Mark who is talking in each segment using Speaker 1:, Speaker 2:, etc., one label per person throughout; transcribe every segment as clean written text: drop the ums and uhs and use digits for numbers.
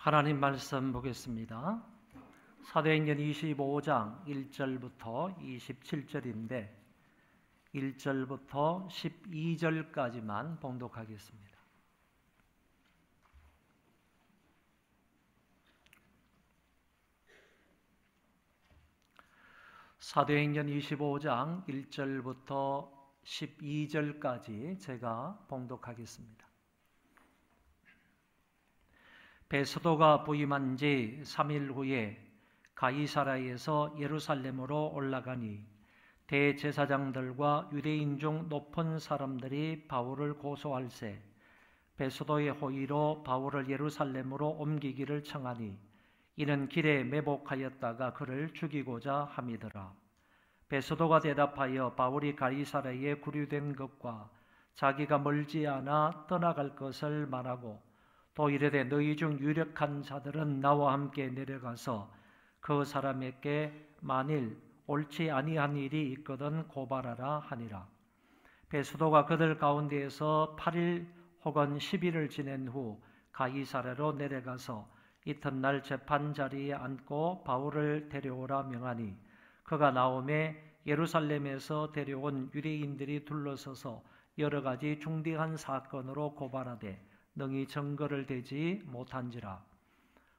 Speaker 1: 하나님 말씀 보겠습니다. 사도행전 25장 1절부터 27절인데 1절부터 12절까지만 봉독하겠습니다. 사도행전 25장 1절부터 12절까지 제가 봉독하겠습니다. 베스도가 부임한 지 3일 후에 가이사랴에서 예루살렘으로 올라가니 대제사장들과 유대인 중 높은 사람들이 바울을 고소할세 베스도의 호의로 바울을 예루살렘으로 옮기기를 청하니 이는 길에 매복하였다가 그를 죽이고자 함이더라. 베스도가 대답하여 바울이 가이사랴에 구류된 것과 자기가 멀지 않아 떠나갈 것을 말하고 또 이르되 너희 중 유력한 자들은 나와 함께 내려가서 그 사람에게 만일 옳지 아니한 일이 있거든 고발하라 하니라. 베스도가 그들 가운데에서 8일 혹은 10일을 지낸 후 가이사랴로 내려가서 이튿날 재판 자리에 앉고 바울을 데려오라 명하니 그가 나오매 예루살렘에서 데려온 유대인들이 둘러서서 여러 가지 중대한 사건으로 고발하되 능히 증거를 대지 못한지라.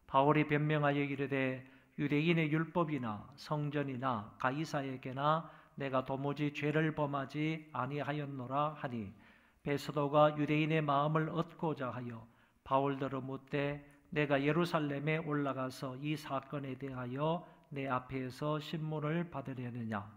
Speaker 1: 바울이 변명하여 이르되 유대인의 율법이나 성전이나 가이사에게나 내가 도무지 죄를 범하지 아니하였노라 하니 베스도가 유대인의 마음을 얻고자 하여 바울더러 묻되 내가 예루살렘에 올라가서 이 사건에 대하여 내 앞에서 신문을 받으려느냐.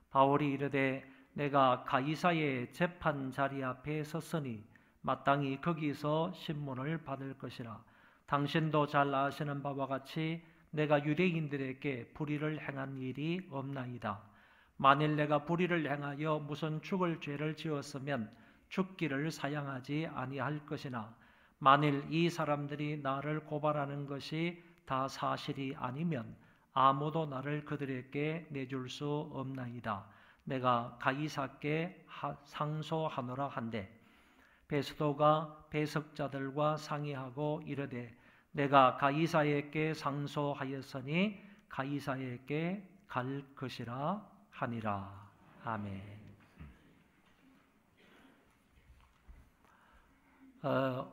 Speaker 1: 바울이 이르되 내가 가이사의 재판 자리 앞에 섰으니 마땅히 거기서 신문을 받을 것이라. 당신도 잘 아시는 바와 같이 내가 유대인들에게 불의를 행한 일이 없나이다. 만일 내가 불의를 행하여 무슨 죽을 죄를 지었으면 죽기를 사양하지 아니할 것이나 만일 이 사람들이 나를 고발하는 것이 다 사실이 아니면 아무도 나를 그들에게 내줄 수 없나이다. 내가 가이사께 상소하노라 한데 베스도가 배석자들과 상의하고 이르되 내가 가이사에게 상소하였으니 가이사에게 갈 것이라 하니라. 아멘.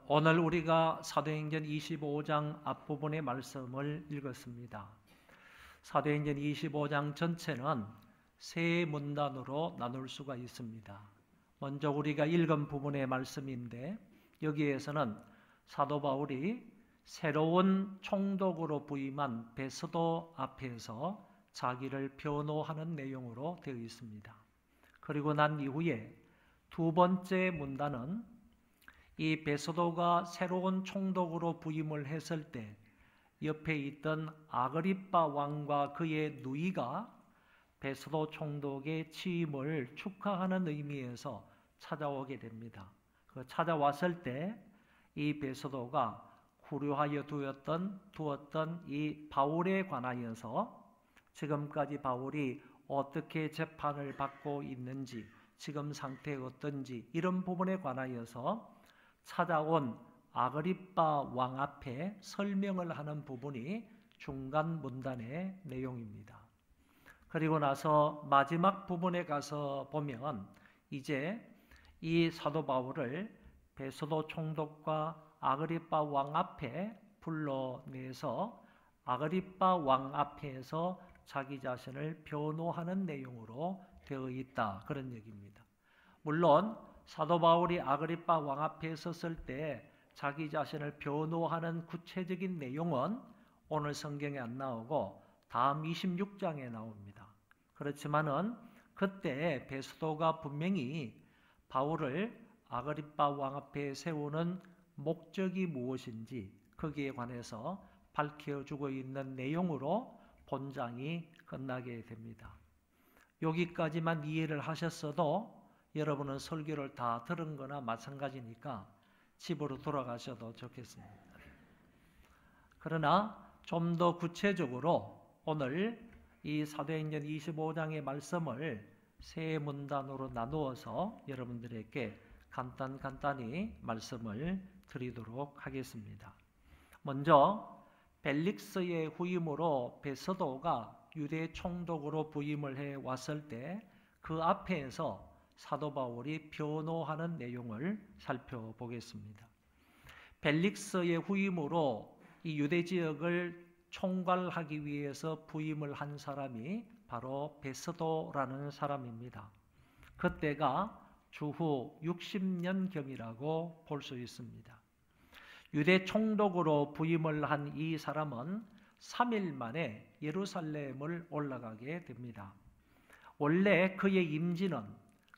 Speaker 1: 오늘 우리가 사도행전 25장 앞부분의 말씀을 읽었습니다. 사도행전 25장 전체는 세 문단으로 나눌 수가 있습니다. 먼저 우리가 읽은 부분의 말씀인데 여기에서는 사도 바울이 새로운 총독으로 부임한 베스도 앞에서 자기를 변호하는 내용으로 되어 있습니다. 그리고 난 이후에 두 번째 문단은 이 베스도가 새로운 총독으로 부임을 했을 때 옆에 있던 아그리빠 왕과 그의 누이가 베스도 총독의 취임을 축하하는 의미에서 찾아오게 됩니다. 그 찾아왔을 때 이 베스도가 구류하여 두었던 이 바울에 관하여서 지금까지 바울이 어떻게 재판을 받고 있는지, 지금 상태 어떤지 이런 부분에 관하여서 찾아온 아그리빠 왕 앞에 설명을 하는 부분이 중간 문단의 내용입니다. 그리고 나서 마지막 부분에 가서 보면 이제 이 사도 바울을 베스도 총독과 아그리빠 왕 앞에 불러내서 아그리빠 왕 앞에서 자기 자신을 변호하는 내용으로 되어 있다. 그런 얘기입니다. 물론 사도 바울이 아그리빠 왕 앞에 섰을 때 자기 자신을 변호하는 구체적인 내용은 오늘 성경에 안 나오고 다음 26장에 나옵니다. 그렇지만은 그때 베스도가 분명히 바울을 아그리빠 왕 앞에 세우는 목적이 무엇인지 거기에 관해서 밝혀주고 있는 내용으로 본장이 끝나게 됩니다. 여기까지만 이해를 하셨어도 여러분은 설교를 다 들은 거나 마찬가지니까 집으로 돌아가셔도 좋겠습니다. 그러나 좀 더 구체적으로 오늘 이 사도행전 25장의 말씀을 세 문단으로 나누어서 여러분들에게 간단히 말씀을 드리도록 하겠습니다. 먼저 벨릭스의 후임으로 베스도가 유대 총독으로 부임을 해 왔을 때 그 앞에서 사도 바울이 변호하는 내용을 살펴보겠습니다. 벨릭스의 후임으로 이 유대 지역을 총괄하기 위해서 부임을 한 사람이 바로 베스도라는 사람입니다. 그때가 주후 60년경이라고 볼 수 있습니다. 유대 총독으로 부임을 한 이 사람은 3일 만에 예루살렘을 올라가게 됩니다. 원래 그의 임지는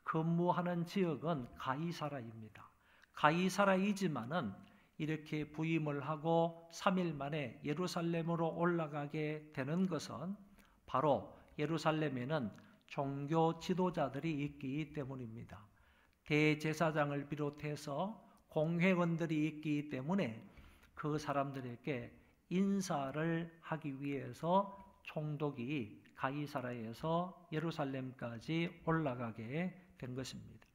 Speaker 1: 근무하는 지역은 가이사라입니다. 가이사라이지만은 이렇게 부임을 하고 3일 만에 예루살렘으로 올라가게 되는 것은 바로 예루살렘에는 종교 지도자들이 있기 때문입니다. 대제사장을 비롯해서 공회원들이 있기 때문에 그 사람들에게 인사를 하기 위해서 총독이 가이사라에서 예루살렘까지 올라가게 된 것입니다.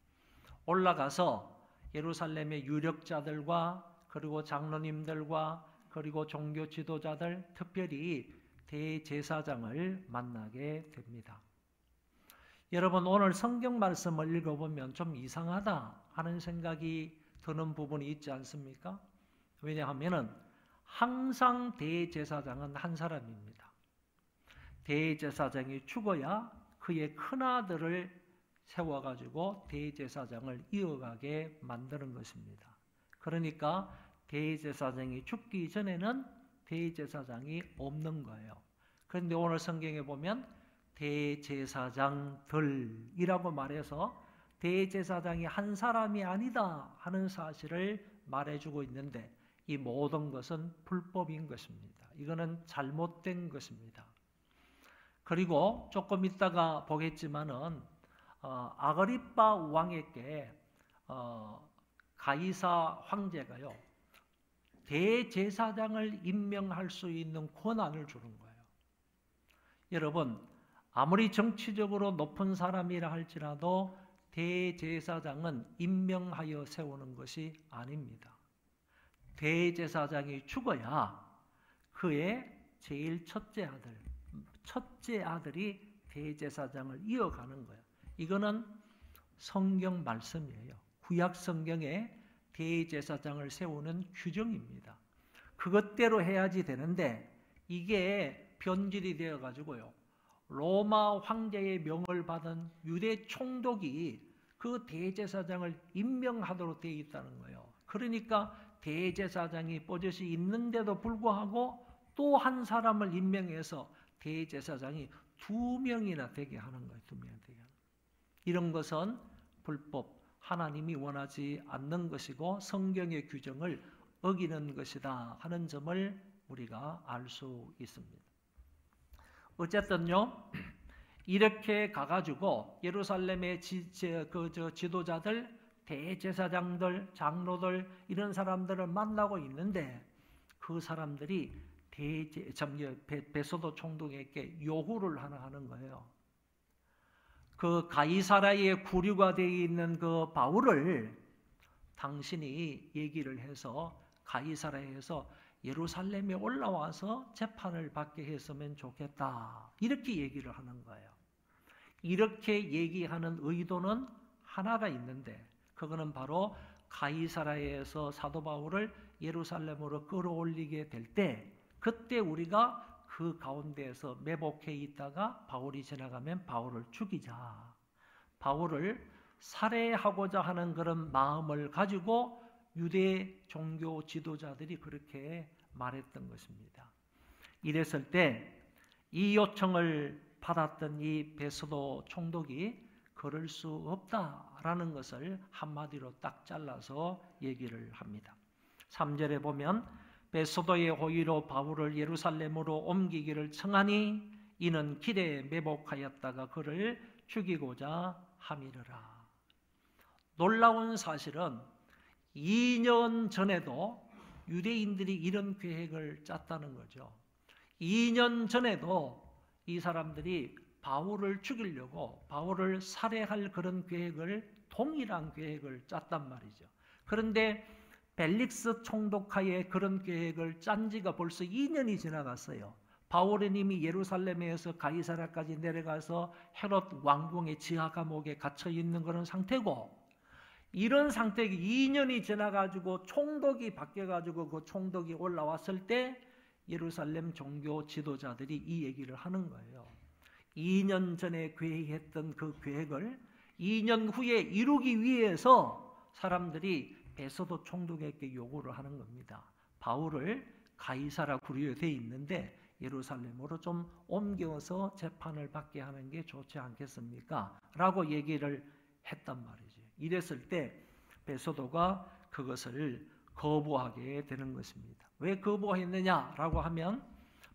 Speaker 1: 올라가서 예루살렘의 유력자들과 그리고 장로님들과 그리고 종교 지도자들, 특별히 대제사장을 만나게 됩니다. 여러분, 오늘 성경 말씀을 읽어보면 좀 이상하다 하는 생각이 드는 부분이 있지 않습니까? 왜냐하면 항상 대제사장은 한 사람입니다. 대제사장이 죽어야 그의 큰아들을 세워가지고 대제사장을 이어가게 만드는 것입니다. 그러니까 대제사장이 죽기 전에는 대제사장이 없는 거예요. 그런데 오늘 성경에 보면 대제사장들이라고 말해서 대제사장이 한 사람이 아니다 하는 사실을 말해주고 있는데 이 모든 것은 불법인 것입니다. 이거는 잘못된 것입니다. 그리고 조금 있다가 보겠지만은 아그리빠 왕에게 가이사 황제가요 대제사장을 임명할 수 있는 권한을 주는 거예요. 여러분, 아무리 정치적으로 높은 사람이라 할지라도 대제사장은 임명하여 세우는 것이 아닙니다. 대제사장이 죽어야 그의 제일 첫째 아들이 대제사장을 이어가는 거예요. 이거는 성경 말씀이에요. 구약 성경에 대제사장을 세우는 규정입니다. 그것대로 해야지 되는데 이게 변질이 되어 가지고요. 로마 황제의 명을 받은 유대 총독이 그 대제사장을 임명하도록 되어 있다는 거예요. 그러니까 대제사장이 버젓이 있는데도 불구하고 또 한 사람을 임명해서 대제사장이 2명이나 되게 하는 거예요. 2명 되게 하는. 이런 것은 불법, 하나님이 원하지 않는 것이고 성경의 규정을 어기는 것이다 하는 점을 우리가 알 수 있습니다. 어쨌든요, 이렇게 가가지고 예루살렘의 지도자들, 대제사장들, 장로들 이런 사람들을 만나고 있는데 그 사람들이 베소도 총독에게 요구를 하나 하는 거예요. 그 가이사라의 구류가 되어 있는 그 바울을 당신이 얘기를 해서 가이사라에서 예루살렘에 올라와서 재판을 받게 했으면 좋겠다. 이렇게 얘기를 하는 거예요. 이렇게 얘기하는 의도는 하나가 있는데 그거는 바로 가이사라에서 사도 바울을 예루살렘으로 끌어올리게 될 때 그때 우리가 그 가운데에서 매복해 있다가 바울이 지나가면 바울을 죽이자. 바울을 살해하고자 하는 그런 마음을 가지고 유대 종교 지도자들이 그렇게 말했던 것입니다. 이랬을 때 이 요청을 받았던 이 베소도 총독이 그럴 수 없다라는 것을 한마디로 딱 잘라서 얘기를 합니다. 3절에 보면 베소도의 호의로 바울을 예루살렘으로 옮기기를 청하니 이는 길에 매복하였다가 그를 죽이고자 함이르라. 놀라운 사실은 2년 전에도 유대인들이 이런 계획을 짰다는 거죠. 2년 전에도 이 사람들이 바울을 죽이려고 바울을 살해할 그런 계획을 동일한 계획을 짰단 말이죠. 그런데 벨릭스 총독하에 그런 계획을 짠 지가 벌써 2년이 지나갔어요. 바울은 이미 예루살렘에서 가이사랴까지 내려가서 헤롯 왕궁의 지하 감옥에 갇혀 있는 그런 상태고, 이런 상태가 2년이 지나가지고 총독이 바뀌어가지고 그 총독이 올라왔을 때 예루살렘 종교 지도자들이 이 얘기를 하는 거예요. 2년 전에 계획했던 그 계획을 2년 후에 이루기 위해서 사람들이 베소도 총독에게 요구를 하는 겁니다. 바울을 가이사랴 구류에 돼 있는데 예루살렘으로 좀 옮겨서 재판을 받게 하는 게 좋지 않겠습니까? 라고 얘기를 했단 말이죠. 이랬을 때 베소도가 그것을 거부하게 되는 것입니다. 왜 거부했느냐라고 하면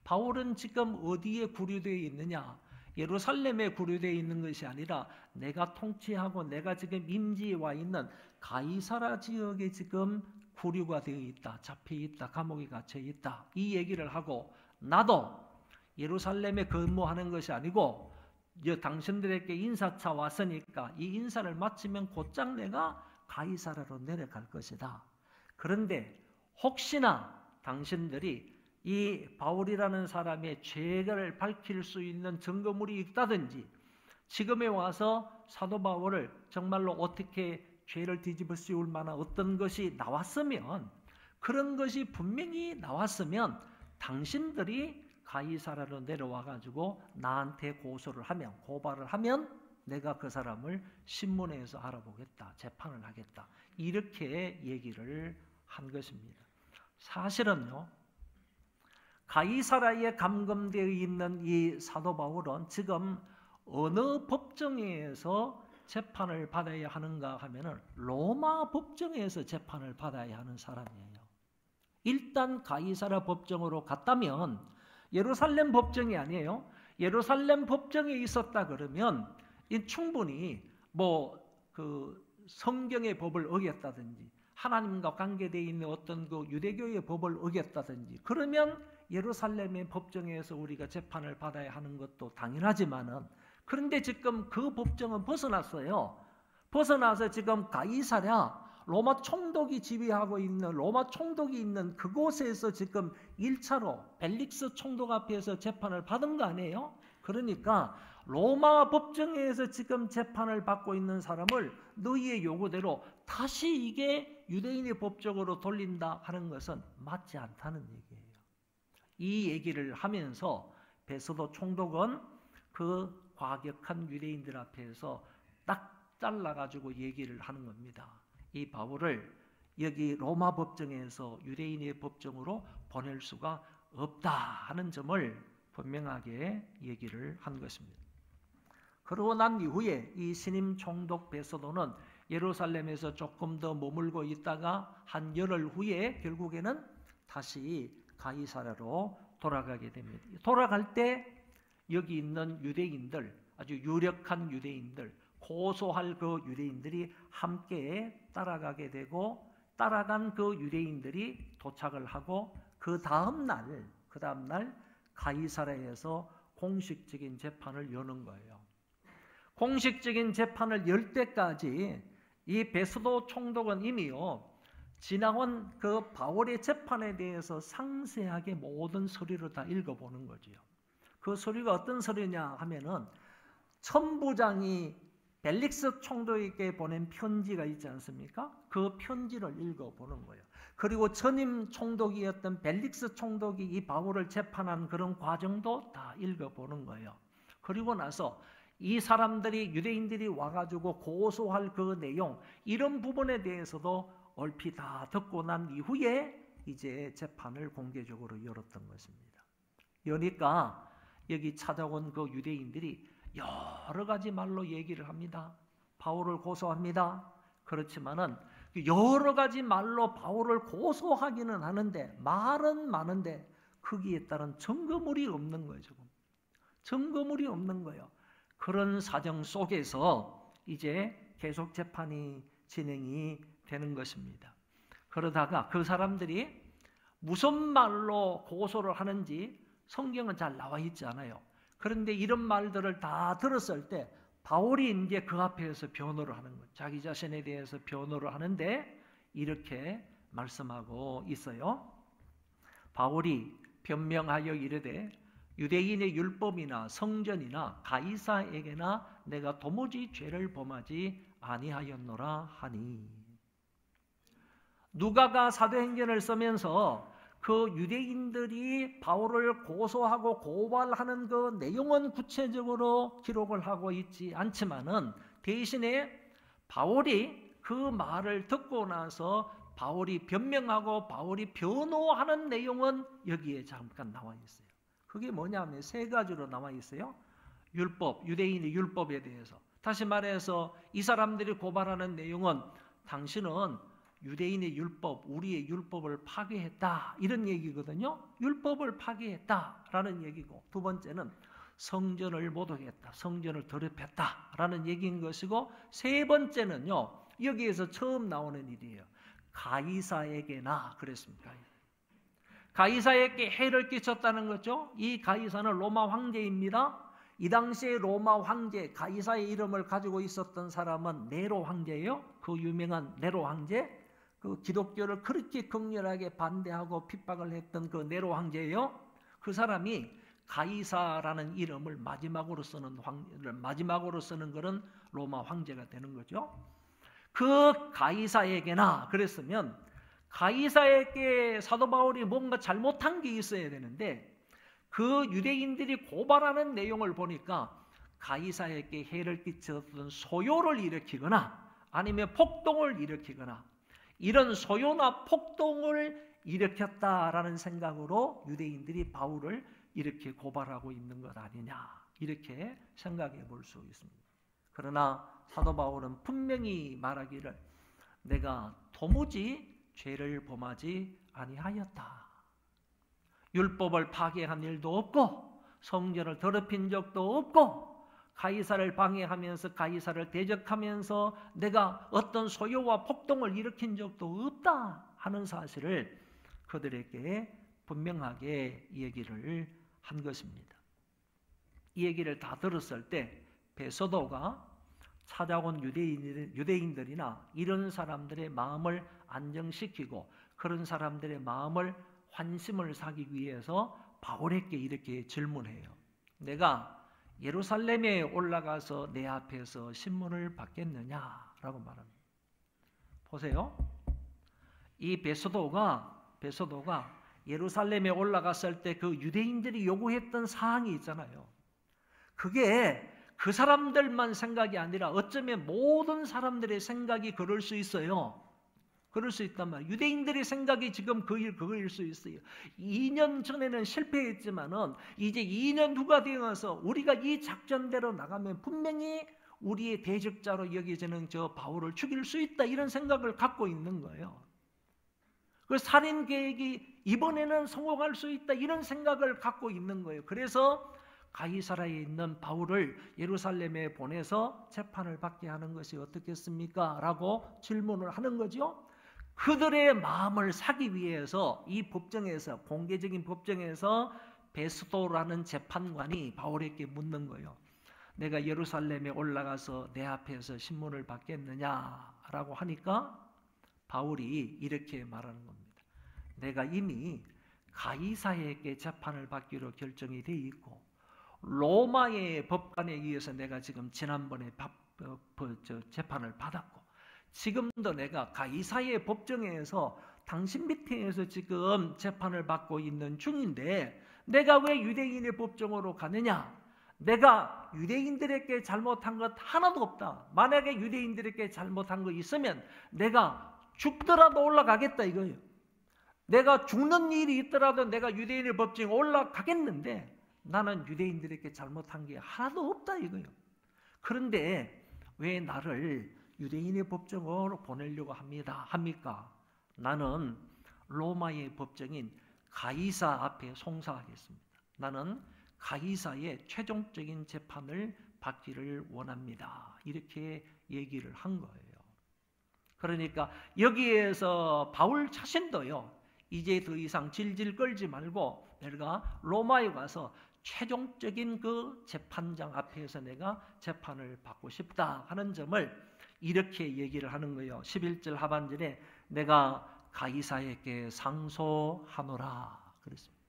Speaker 1: 바울은 지금 어디에 구류되어 있느냐? 예루살렘에 구류되어 있는 것이 아니라 내가 통치하고 내가 지금 임지에 와 있는 가이사랴 지역에 지금 구류가 되어 있다. 잡혀 있다. 감옥에 갇혀 있다. 이 얘기를 하고, 나도 예루살렘에 근무하는 것이 아니고 당신들에게 인사차 왔으니까 이 인사를 마치면 곧장 내가 가이사랴로 내려갈 것이다. 그런데 혹시나 당신들이 이 바울이라는 사람의 죄를 밝힐 수 있는 증거물이 있다든지, 지금에 와서 사도 바울을 정말로 어떻게 죄를 뒤집어 씌울 만한 어떤 것이 나왔으면, 그런 것이 분명히 나왔으면 당신들이 가이사랴로 내려와 가지고 나한테 고발을 하면 내가 그 사람을 신문에서 알아보겠다, 재판을 하겠다, 이렇게 얘기를 한 것입니다. 사실은요, 가이사랴에 감금되어 있는 이 사도 바울은 지금 어느 법정에서 재판을 받아야 하는가 하면은 로마 법정에서 재판을 받아야 하는 사람이에요. 일단 가이사랴 법정으로 갔다면 예루살렘 법정이 아니에요. 예루살렘 법정에 있었다 그러면 충분히 그 성경의 법을 어겼다든지 하나님과 관계되어 있는 어떤 그 유대교의 법을 어겼다든지, 그러면 예루살렘의 법정에서 우리가 재판을 받아야 하는 것도 당연하지만은, 그런데 지금 그 법정은 벗어났어요. 벗어나서 지금 가이사랴, 로마 총독이 지휘하고 있는, 로마 총독이 있는 그곳에서 지금 1차로 벨릭스 총독 앞에서 재판을 받은 거 아니에요? 그러니까 로마 법정에서 지금 재판을 받고 있는 사람을 너희의 요구대로 다시 이게 유대인의 법적으로 돌린다 하는 것은 맞지 않다는 얘기예요. 이 얘기를 하면서 베소도 총독은 그 과격한 유대인들 앞에서 딱 잘라가지고 얘기를 하는 겁니다. 이 바울을 여기 로마 법정에서 유대인의 법정으로 보낼 수가 없다 하는 점을 분명하게 얘기를 한 것입니다. 그러고 난 이후에 이 신임 총독 베소도는 예루살렘에서 조금 더 머물고 있다가 한 열흘 후에 결국에는 다시 가이사랴로 돌아가게 됩니다. 돌아갈 때 여기 있는 유대인들, 아주 유력한 유대인들, 고소할 그 유대인들이 함께 따라가게 되고, 따라간 그 유대인들이 도착을 하고 그 다음 날 가이사랴에서 공식적인 재판을 여는 거예요. 공식적인 재판을 열 때까지 이 베소도 총독은 이미요, 지나온 그 바울의 재판에 대해서 상세하게 모든 서류를 다 읽어보는 거죠. 그 서류가 어떤 서류냐 하면은 천부장이 벨릭스 총독에게 보낸 편지가 있지 않습니까? 그 편지를 읽어보는 거예요. 그리고 전임 총독이었던 벨릭스 총독이 이 바울을 재판한 그런 과정도 다 읽어보는 거예요. 그리고 나서 이 사람들이, 유대인들이 와가지고 고소할 그 내용, 이런 부분에 대해서도 얼핏 다 듣고 난 이후에 이제 재판을 공개적으로 열었던 것입니다. 여니까 여기 찾아온 그 유대인들이 여러 가지 말로 얘기를 합니다. 바울을 고소합니다. 그렇지만은 여러 가지 말로 바울을 고소하기는 하는데, 말은 많은데 거기에 따른 증거물이 없는 거예요. 지금 증거물이 없는 거예요. 그런 사정 속에서 이제 계속 재판이 진행이 되는 것입니다. 그러다가 그 사람들이 무슨 말로 고소를 하는지 성경은 잘 나와 있지 않아요. 그런데 이런 말들을 다 들었을 때 바울이 이제 그 앞에서 변호를 하는 거예요. 자기 자신에 대해서 변호를 하는데 이렇게 말씀하고 있어요. 바울이 변명하여 이르되 유대인의 율법이나 성전이나 가이사에게나 내가 도무지 죄를 범하지 아니하였노라 하니. 누가가 사도행전을 쓰면서 그 유대인들이 바울을 고소하고 고발하는 그 내용은 구체적으로 기록을 하고 있지 않지만은 대신에 바울이 그 말을 듣고 나서 바울이 변명하고 바울이 변호하는 내용은 여기에 잠깐 나와 있어요. 그게 뭐냐면 세 가지로 나와 있어요. 율법, 유대인의 율법에 대해서. 다시 말해서 이 사람들이 고발하는 내용은 당신은 유대인의 율법, 우리의 율법을 파괴했다 이런 얘기거든요. 율법을 파괴했다라는 얘기고, 두 번째는 성전을 모독했다, 성전을 더럽혔다라는 얘기인 것이고, 세 번째는요 여기에서 처음 나오는 일이에요. 가이사에게나 그랬습니다. 가이사에게 해를 끼쳤다는 거죠. 이 가이사는 로마 황제입니다. 이 당시에 로마 황제 가이사의 이름을 가지고 있었던 사람은 네로 황제예요. 그 유명한 네로 황제, 그 기독교를 그렇게 극렬하게 반대하고 핍박을 했던 그 네로 황제예요. 그 사람이 가이사라는 이름을 마지막으로 쓰는 그런 로마 황제가 되는 거죠. 그 가이사에게나 그랬으면 가이사에게 사도 바울이 뭔가 잘못한 게 있어야 되는데, 그 유대인들이 고발하는 내용을 보니까 가이사에게 해를 끼쳤던 소요를 일으키거나 아니면 폭동을 일으키거나 이런 소요나 폭동을 일으켰다라는 생각으로 유대인들이 바울을 이렇게 고발하고 있는 것 아니냐, 이렇게 생각해 볼 수 있습니다. 그러나 사도 바울은 분명히 말하기를 내가 도무지 죄를 범하지 아니하였다. 율법을 파괴한 일도 없고 성전을 더럽힌 적도 없고 가이사를 방해하면서 가이사를 대적하면서 내가 어떤 소요와 폭동을 일으킨 적도 없다 하는 사실을 그들에게 분명하게 얘기를 한 것입니다. 이 얘기를 다 들었을 때 베소도가 찾아온 유대인들이나 이런 사람들의 마음을 안정시키고 그런 사람들의 마음을 환심을 사기 위해서 바울에게 이렇게 질문해요. 내가 예루살렘에 올라가서 내 앞에서 신문을 받겠느냐라고 말합니다. 보세요. 이 베소도가 예루살렘에 올라갔을 때 그 유대인들이 요구했던 사항이 있잖아요. 그게 그 사람들만 생각이 아니라 어쩌면 모든 사람들의 생각이 그럴 수 있어요. 그럴 수 있단 말이에요. 유대인들의 생각이 지금 그거일 수 있어요. 2년 전에는 실패했지만은 이제 2년 후가 되어서 우리가 이 작전대로 나가면 분명히 우리의 대적자로 여겨지는 저 바울을 죽일 수 있다, 이런 생각을 갖고 있는 거예요. 그 살인 계획이 이번에는 성공할 수 있다, 이런 생각을 갖고 있는 거예요. 그래서 가이사라에 있는 바울을 예루살렘에 보내서 재판을 받게 하는 것이 어떻겠습니까? 라고 질문을 하는 거죠. 그들의 마음을 사기 위해서 이 법정에서, 공개적인 법정에서 베스도라는 재판관이 바울에게 묻는 거예요. 내가 예루살렘에 올라가서 내 앞에서 신문을 받겠느냐라고 하니까 바울이 이렇게 말하는 겁니다. 내가 이미 가이사에게 재판을 받기로 결정이 되어 있고 로마의 법관에 의해서 내가 지금 지난번에 재판을 받았고 지금도 내가 가이사의 법정에서 당신 밑에서 지금 재판을 받고 있는 중인데 내가 왜 유대인의 법정으로 가느냐? 내가 유대인들에게 잘못한 것 하나도 없다. 만약에 유대인들에게 잘못한 거 있으면 내가 죽더라도 올라가겠다 이거예요. 내가 죽는 일이 있더라도 내가 유대인의 법정에 올라가겠는데 나는 유대인들에게 잘못한 게 하나도 없다 이거예요. 그런데 왜 나를 유대인의 법정으로 보내려고 합니까? 나는 로마의 법정인 가이사 앞에 송사하겠습니다. 나는 가이사의 최종적인 재판을 받기를 원합니다. 이렇게 얘기를 한 거예요. 그러니까 여기에서 바울 자신도요, 이제 더 이상 질질 끌지 말고 내가 로마에 가서 최종적인 그 재판장 앞에서 내가 재판을 받고 싶다 하는 점을 이렇게 얘기를 하는 거예요. 11절 하반절에 내가 가이사에게 상소하노라 그랬습니다.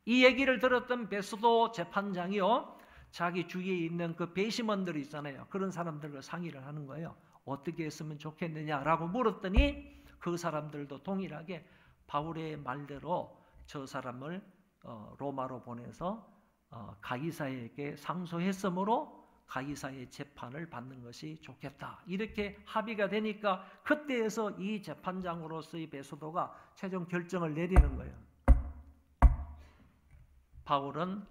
Speaker 1: 이 얘기를 들었던 베스도 재판장이요, 자기 주위에 있는 그 배심원들이 있잖아요. 그런 사람들과 상의를 하는 거예요. 어떻게 했으면 좋겠느냐라고 물었더니 그 사람들도 동일하게 바울의 말대로 저 사람을 로마로 보내서 가이사에게 상소했으므로 가이사의 재판을 받는 것이 좋겠다. 이렇게 합의가 되니까 그때에서 이 재판장으로서의 베스도가 최종 결정을 내리는 거예요. 바울은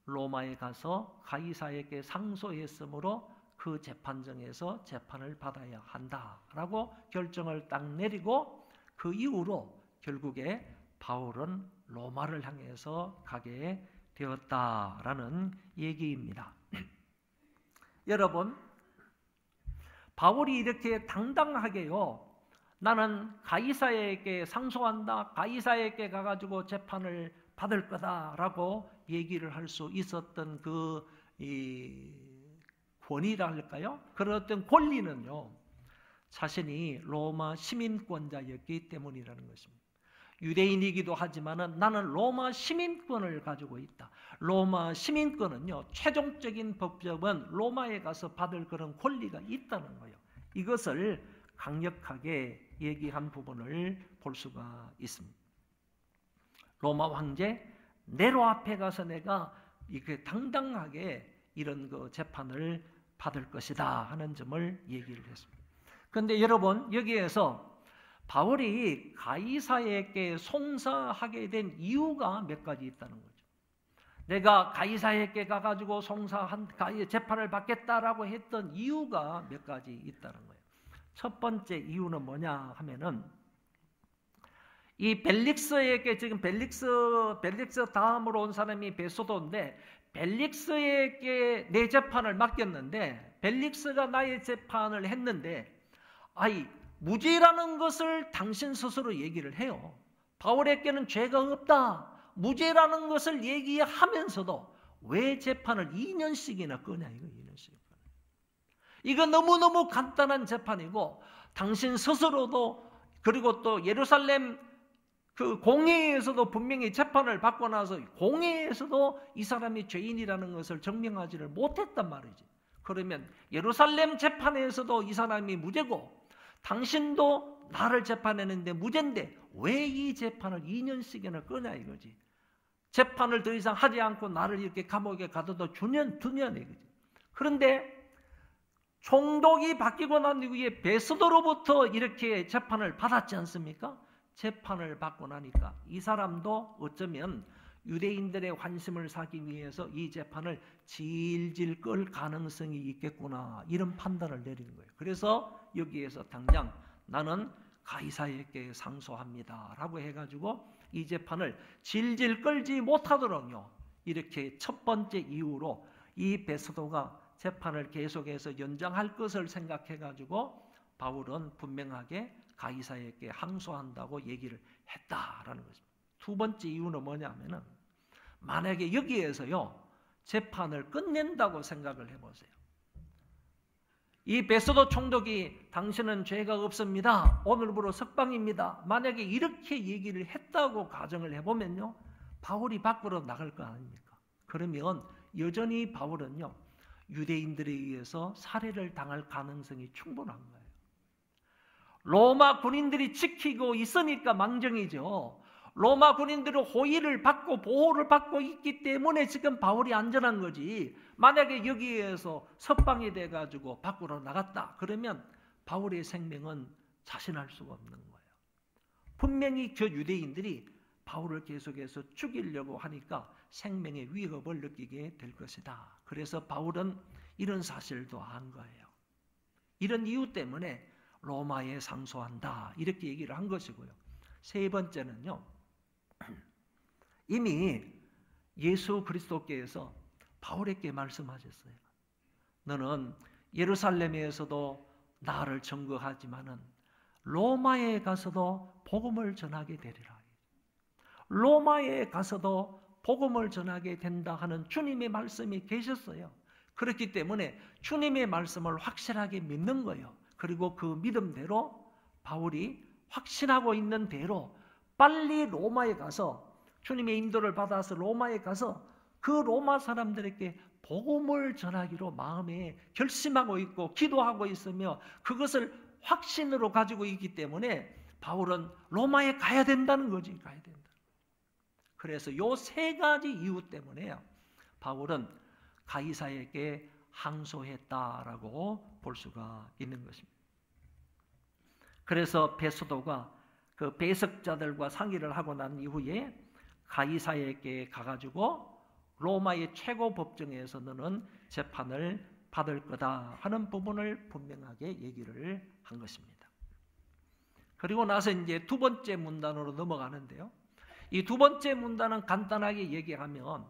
Speaker 1: 로마에 가서 가이사에게 상소했으므로 그 재판정에서 재판을 받아야 한다라고 결정을 딱 내리고, 그 이후로 결국에 바울은 로마를 향해서 가게 되었다라는 얘기입니다. 여러분, 바울이 이렇게 당당하게요, 나는 가이사에게 상소한다, 가이사에게 가가지고 재판을 받을 거다라고 얘기를 할 수 있었던 그 권위라 할까요? 그런 어떤 권리는요, 자신이 로마 시민권자였기 때문이라는 것입니다. 유대인이기도 하지만은 나는 로마 시민권을 가지고 있다. 로마 시민권은요, 최종적인 법적은 로마에 가서 받을 그런 권리가 있다는 거예요. 이것을 강력하게 얘기한 부분을 볼 수가 있습니다. 로마 황제 네로 앞에 가서 내가 이렇게 당당하게 이런 그 재판을 받을 것이다 하는 점을 얘기를 했습니다. 그런데 여러분, 여기에서 바울이 가이사에게 송사하게 된 이유가 몇 가지 있다는 거죠. 내가 가이사에게 가가지고 재판을 받겠다라고 했던 이유가 몇 가지 있다는 거예요. 첫 번째 이유는 뭐냐 하면은, 이 벨릭스에게, 지금 벨릭스 다음으로 온 사람이 베소도인데, 벨릭스에게 내 재판을 맡겼는데, 벨릭스가 나의 재판을 했는데, 무죄라는 것을 당신 스스로 얘기를 해요. 바울에게는 죄가 없다, 무죄라는 것을 얘기하면서도 왜 재판을 2년씩이나 끄냐, 이거 2년씩. 이거 너무너무 간단한 재판이고, 당신 스스로도, 그리고 또 예루살렘 그 공회에서도 분명히 재판을 받고 나서 공회에서도 이 사람이 죄인이라는 것을 증명하지를 못했단 말이지. 그러면 예루살렘 재판에서도 이 사람이 무죄고, 당신도 나를 재판했는데 무죄인데 왜 이 재판을 2년씩이나 끄냐 이거지. 재판을 더 이상 하지 않고 나를 이렇게 감옥에 가둬도 주년 이거지. 그런데 총독이 바뀌고 난 이후에 베스도로부터 이렇게 재판을 받았지 않습니까? 재판을 받고 나니까 이 사람도 어쩌면 유대인들의 환심을 사기 위해서 이 재판을 질질 끌 가능성이 있겠구나, 이런 판단을 내리는 거예요. 그래서 여기에서 당장 나는 가이사에게 상소합니다 라고 해가지고 이 재판을 질질 끌지 못하도록요, 이렇게 첫 번째 이유로 이 베스도가 재판을 계속해서 연장할 것을 생각해가지고 바울은 분명하게 가이사에게 항소한다고 얘기를 했다라는 것입니다. 두 번째 이유는 뭐냐면은, 만약에 여기에서요 재판을 끝낸다고 생각을 해보세요. 이 베스도 총독이 당신은 죄가 없습니다, 오늘부로 석방입니다, 만약에 이렇게 얘기를 했다고 가정을 해보면요, 바울이 밖으로 나갈 거 아닙니까? 그러면 여전히 바울은요 유대인들에 의해서 살해를 당할 가능성이 충분한 거예요. 로마 군인들이 지키고 있으니까 망정이죠. 로마 군인들은 호의를 받고 보호를 받고 있기 때문에 지금 바울이 안전한 거지. 만약에 여기에서 석방이 돼가지고 밖으로 나갔다 그러면 바울의 생명은 자신할 수가 없는 거예요. 분명히 그 유대인들이 바울을 계속해서 죽이려고 하니까 생명의 위협을 느끼게 될 것이다. 그래서 바울은 이런 사실도 안 거예요. 이런 이유 때문에 로마에 상소한다 이렇게 얘기를 한 것이고요. 세 번째는요, 이미 예수 그리스도께서 바울에게 말씀하셨어요. 너는 예루살렘에서도 나를 증거하지만은 로마에 가서도 복음을 전하게 되리라. 로마에 가서도 복음을 전하게 된다 하는 주님의 말씀이 계셨어요. 그렇기 때문에 주님의 말씀을 확실하게 믿는 거예요. 그리고 그 믿음대로 바울이 확신하고 있는 대로 빨리 로마에 가서 주님의 인도를 받아서 로마에 가서 그 로마 사람들에게 복음을 전하기로 마음에 결심하고 있고 기도하고 있으며 그것을 확신으로 가지고 있기 때문에 바울은 로마에 가야 된다는 거지. 가야 된다. 그래서 요 세 가지 이유 때문에요. 바울은 가이사에게 항소했다라고 볼 수가 있는 것입니다. 그래서 베스도가 그 배석자들과 상의를 하고 난 이후에 가이사에게 가가지고 로마의 최고 법정에서 너는 재판을 받을 거다 하는 부분을 분명하게 얘기를 한 것입니다. 그리고 나서 이제 두 번째 문단으로 넘어가는데요. 이 두 번째 문단은 간단하게 얘기하면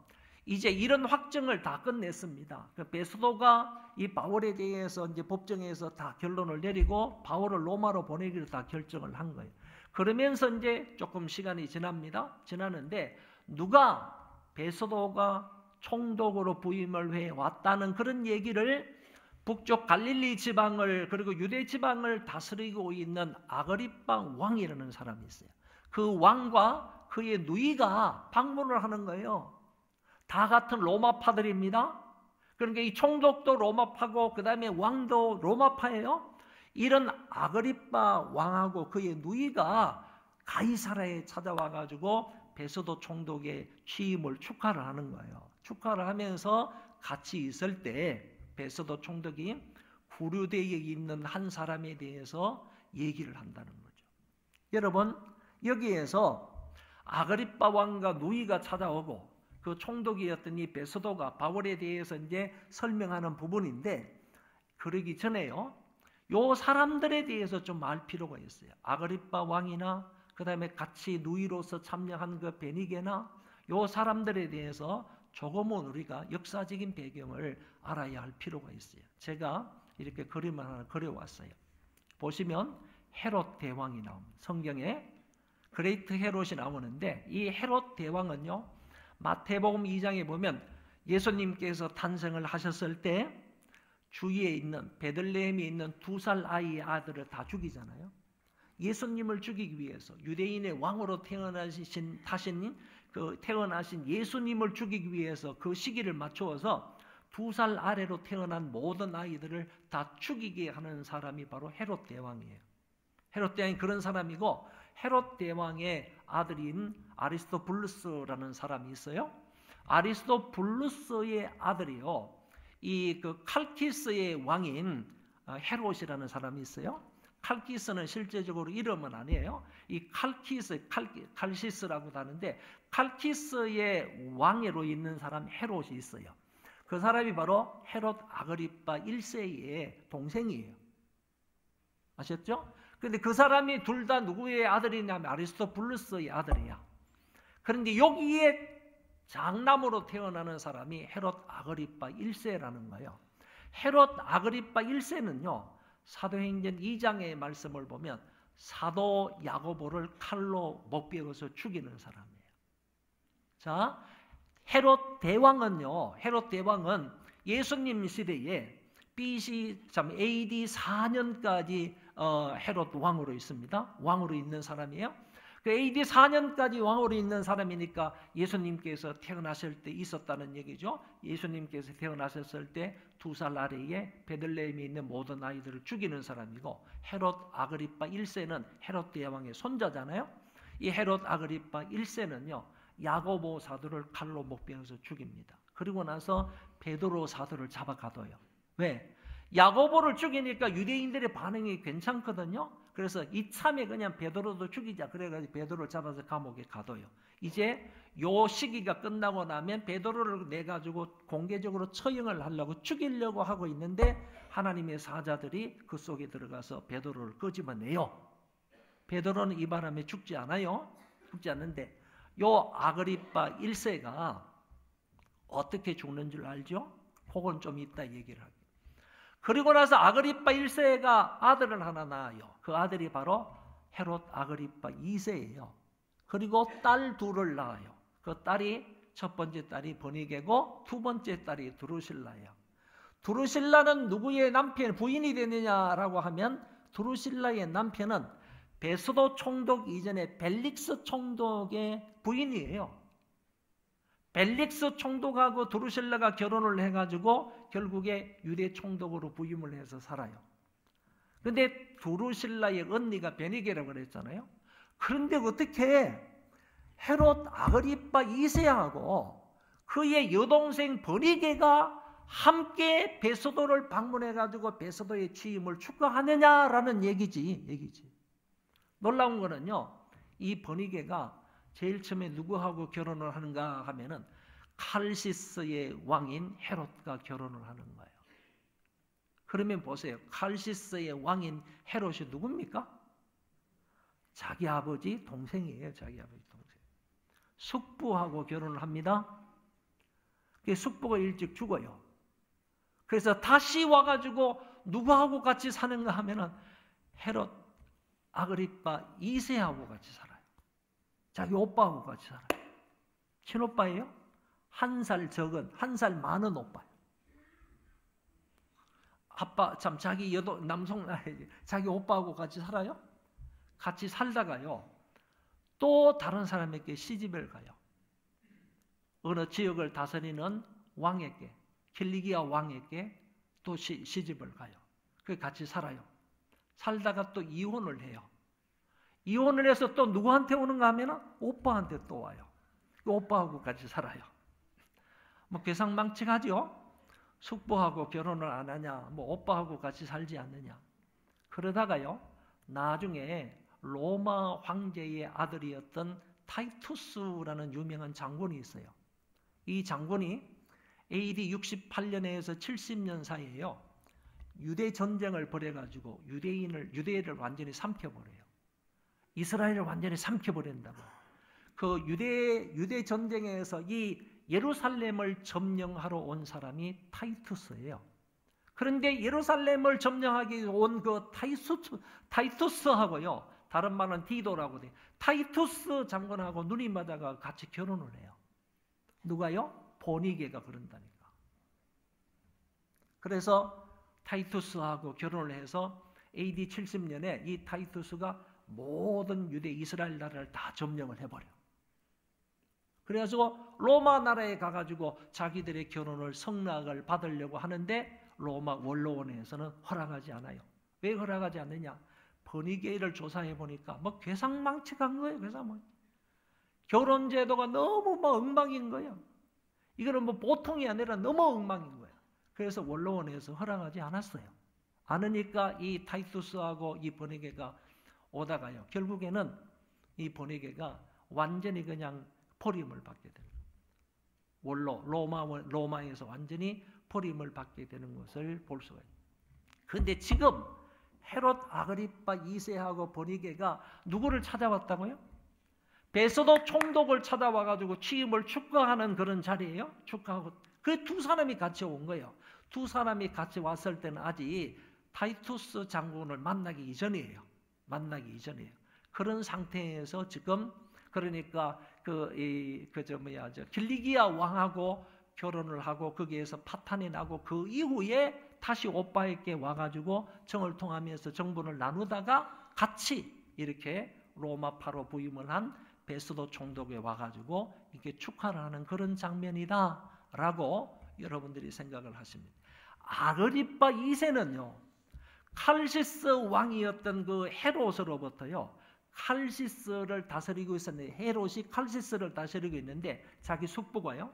Speaker 1: 이제 이런 확정을 다 끝냈습니다. 베스도가 이 바울에 대해서 이제 법정에서 다 결론을 내리고 바울을 로마로 보내기로 다 결정을 한 거예요. 그러면서 이제 조금 시간이 지나는데 누가 베스도가 총독으로 부임을 해 왔다는 그런 얘기를 북쪽 갈릴리 지방을 그리고 유대 지방을 다스리고 있는 아그리빠 왕이라는 사람이 있어요. 그 왕과 그의 누이가 방문을 하는 거예요. 다 같은 로마파들입니다. 그러니까 이 총독도 로마파고 그 다음에 왕도 로마파예요. 이런 아그리빠 왕하고 그의 누이가 가이사라에 찾아와가지고 베스도 총독의 취임을 축하를 하는 거예요. 축하를 하면서 같이 있을 때 베스도 총독이 구류대에 있는 한 사람에 대해서 얘기를 한다는 거죠. 여러분 여기에서 아그리빠 왕과 누이가 찾아오고 그 총독이었던 이 베스도가 바울에 대해서 이제 설명하는 부분인데 그러기 전에요. 요 사람들에 대해서 좀 알 필요가 있어요. 아그리빠 왕이나 그 다음에 같이 누이로서 참여한 그 베니게나 요 사람들에 대해서 조금은 우리가 역사적인 배경을 알아야 할 필요가 있어요. 제가 이렇게 그림을 하나 그려왔어요. 보시면 헤롯 대왕이 나옵니다. 성경에 그레이트 헤롯이 나오는데 이 헤롯 대왕은요. 마태복음 2장에 보면 예수님께서 탄생을 하셨을 때 주위에 있는 베들레헴에 있는 2살 아이의 아들을 다 죽이잖아요. 예수님을 죽이기 위해서 유대인의 왕으로 태어나신 예수님을 죽이기 위해서 그 시기를 맞추어서 2살 아래로 태어난 모든 아이들을 다 죽이게 하는 사람이 바로 헤롯 대왕이에요. 헤롯 대왕이 그런 사람이고 헤롯 대왕의 아들인 아리스토블루스라는 사람이 있어요. 아리스토블루스의 아들이요. 이 그 칼키스의 왕인 헤롯이라는 사람이 있어요. 칼키스는 실제적으로 이름은 아니에요. 이 칼시스라고도 하는데 칼키스의 왕으로 있는 사람 헤롯이 있어요. 그 사람이 바로 헤롯 아그리빠 1세의 동생이에요. 아셨죠? 근데 그 사람이 둘 다 누구의 아들이냐면 아리스토블루스의 아들이야. 그런데 여기에 장남으로 태어나는 사람이 헤롯 아그리빠 1세라는 거예요. 헤롯 아그리빠 1세는요. 사도행전 2장의 말씀을 보면 사도 야고보를 칼로 목베어서 죽이는 사람이에요. 자, 헤롯 대왕은요. 헤롯 대왕은 예수님 시대에 BC AD 4년까지 헤롯 왕으로 있습니다. 왕으로 있는 사람이에요. 그 AD 4년까지 왕으로 있는 사람이니까 예수님께서 태어나실 때 있었다는 얘기죠. 예수님께서 태어나셨을 때 2살 아래에 베들레헴에 있는 모든 아이들을 죽이는 사람이고 헤롯 아그리빠 1세는 헤롯 대왕의 손자잖아요. 이 헤롯 아그리빠 1세는요. 야고보 사도를 칼로 목베어서 죽입니다. 그리고 나서 베드로 사도를 잡아가둬요. 왜? 야고보를 죽이니까 유대인들의 반응이 괜찮거든요. 그래서 이참에 그냥 베드로도 죽이자. 그래가지고 베드로를 잡아서 감옥에 가둬요. 이제 요 시기가 끝나고 나면 베드로를 내가지고 공개적으로 처형을 하려고 죽이려고 하고 있는데 하나님의 사자들이 그 속에 들어가서 베드로를 끄집어내요. 베드로는 이 바람에 죽지 않아요. 죽지 않는데 요 아그리빠 1세가 어떻게 죽는 줄 알죠? 그건 좀 이따 얘기를 할게요. 그리고 나서 아그리빠 1세가 아들을 하나 낳아요. 그 아들이 바로 헤롯 아그리빠 2세예요. 그리고 딸 둘을 낳아요. 그 딸이 첫 번째 딸이 버니게고 두 번째 딸이 드루실라예요. 드루실라는 누구의 남편 부인이 되느냐라고 하면 드루실라의 남편은 베스도 총독 이전에 벨릭스 총독의 부인이에요. 벨릭스 총독하고 드루실라가 결혼을 해가지고 결국에 유대 총독으로 부임을 해서 살아요. 그런데 드루실라의 언니가 베니게라고 그랬잖아요. 그런데 어떻게 헤롯 아그리빠 2세하고 그의 여동생 버니게가 함께 베스도를 방문해가지고 베스도의 취임을 축하하느냐라는 얘기지. 놀라운 거는요, 이 버니게가 제일 처음에 누구하고 결혼을 하는가 하면은 칼시스의 왕인 헤롯과 결혼을 하는 거예요. 그러면 보세요. 칼시스의 왕인 헤롯이 누굽니까? 자기 아버지 동생이에요. 자기 아버지 동생. 숙부하고 결혼을 합니다. 숙부가 일찍 죽어요. 그래서 다시 와가지고 누구하고 같이 사는가 하면은 헤롯 아그리빠 2세하고 같이 살아요. 자기 오빠하고 같이 살아요. 친오빠예요? 한 살 적은, 한 살 많은 오빠예요. 아빠 참 자기 자기 오빠하고 같이 살아요? 같이 살다가요. 또 다른 사람에게 시집을 가요. 어느 지역을 다스리는 왕에게, 킬리기아 왕에게 또 시집을 가요. 그 같이 살아요. 살다가 또 이혼을 해요. 이혼을 해서 또 누구한테 오는가 하면 오빠한테 또 와요. 오빠하고 같이 살아요. 뭐 괴상망측하죠? 숙부하고 결혼을 안 하냐, 뭐 오빠하고 같이 살지 않느냐. 그러다가요, 나중에 로마 황제의 아들이었던 타이투스라는 유명한 장군이 있어요. 이 장군이 AD 68년에서 70년 사이에요. 유대 전쟁을 벌여가지고 유대를 완전히 삼켜버려요. 이스라엘을 완전히 삼켜버린다고. 그 유대 전쟁에서 이 예루살렘을 점령하러 온 사람이 타이투스예요. 그런데 예루살렘을 점령하기 온 그 타이투스하고요, 다른 말은 디도라고 돼요. 타이투스 장군하고 눈이 맞아가 같이 결혼을 해요. 누가요? 보니게가 그런다니까. 그래서 타이투스하고 결혼을 해서 AD 70년에 이 타이투스가 모든 유대 이스라엘 나라를 다 점령을 해버려. 그래가지고 로마 나라에 가가지고 자기들의 결혼을 성낙을 받으려고 하는데 로마 원로원에서는 허락하지 않아요. 왜 허락하지 않느냐? 버니게를 조사해 보니까 뭐 괴상망측한 거예요. 결혼 제도가 너무 뭐 엉망인 거예요. 이거는 뭐 보통이 아니라 너무 엉망인 거예요. 그래서 원로원에서 허락하지 않았어요. 않으니까 이 타이투스하고 이 버니게가 오다가요, 결국에는 이 버니게가 완전히 그냥 포림을 받게 되는 거예요. 로마에서 완전히 포림을 받게 되는 것을 볼 수가 있어요. 그런데 지금 헤롯 아그리빠 2세하고 버니게가 누구를 찾아왔다고요? 베스도 총독을 찾아와가지고 취임을 축하하는 그런 자리예요. 축하하고 그 두 사람이 같이 온 거예요. 두 사람이 같이 왔을 때는 아직 타이투스 장군을 만나기 이전이에요. 그런 상태에서 지금 그러니까 길리기아 왕하고 결혼을 하고 거기에서 파탄이 나고 그 이후에 다시 오빠에게 와가지고 정을 통하면서 정분을 나누다가 같이 이렇게 로마파로 부임을 한 베스도 총독에 와가지고 이렇게 축하를 하는 그런 장면이다라고 여러분들이 생각을 하십니다. 아그리빠 2세는요, 칼시스 왕이었던 그 헤롯으로부터요, 칼시스를 다스리고 있었는데, 헤롯이 칼시스를 다스리고 있는데 자기 숙부가요,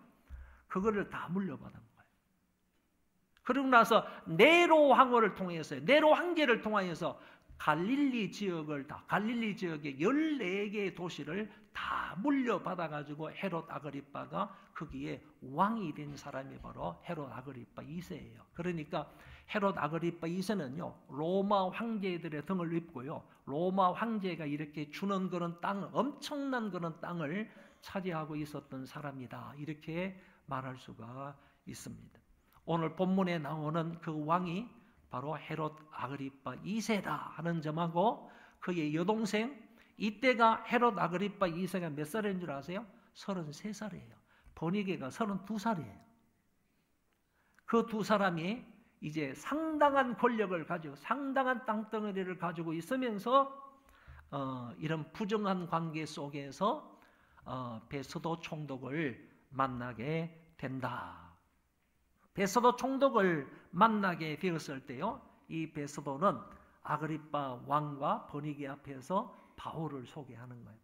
Speaker 1: 그거를 다 물려받은 거예요. 그러고 나서 네로 황제를 통하여서 갈릴리 지역의 14개의 도시를 다 물려받아가지고 헤롯 아그리빠가 거기에 왕이 된 사람이 바로 헤롯 아그리빠 2세예요. 그러니까 헤롯 아그리빠 2세는요, 로마 황제들의 등을 입고요, 로마 황제가 이렇게 주는 그런 엄청난 그런 땅을 차지하고 있었던 사람이다, 이렇게 말할 수가 있습니다. 오늘 본문에 나오는 그 왕이 바로 헤롯 아그리빠 2세다 하는 점하고 그의 여동생, 이때가 헤롯 아그리빠 2세가 몇 살인 줄 아세요? 33살이에요. 버니게가 32살이에요. 그 두 사람이 이제 상당한 권력을 가지고 상당한 땅덩어리를 가지고 있으면서 이런 부정한 관계 속에서 베소도 총독을 만나게 된다. 베소도 총독을 만나게 되었을 때요, 이 베소도는 아그리빠 왕과 버니게 앞에서 바울을 소개하는 거예요.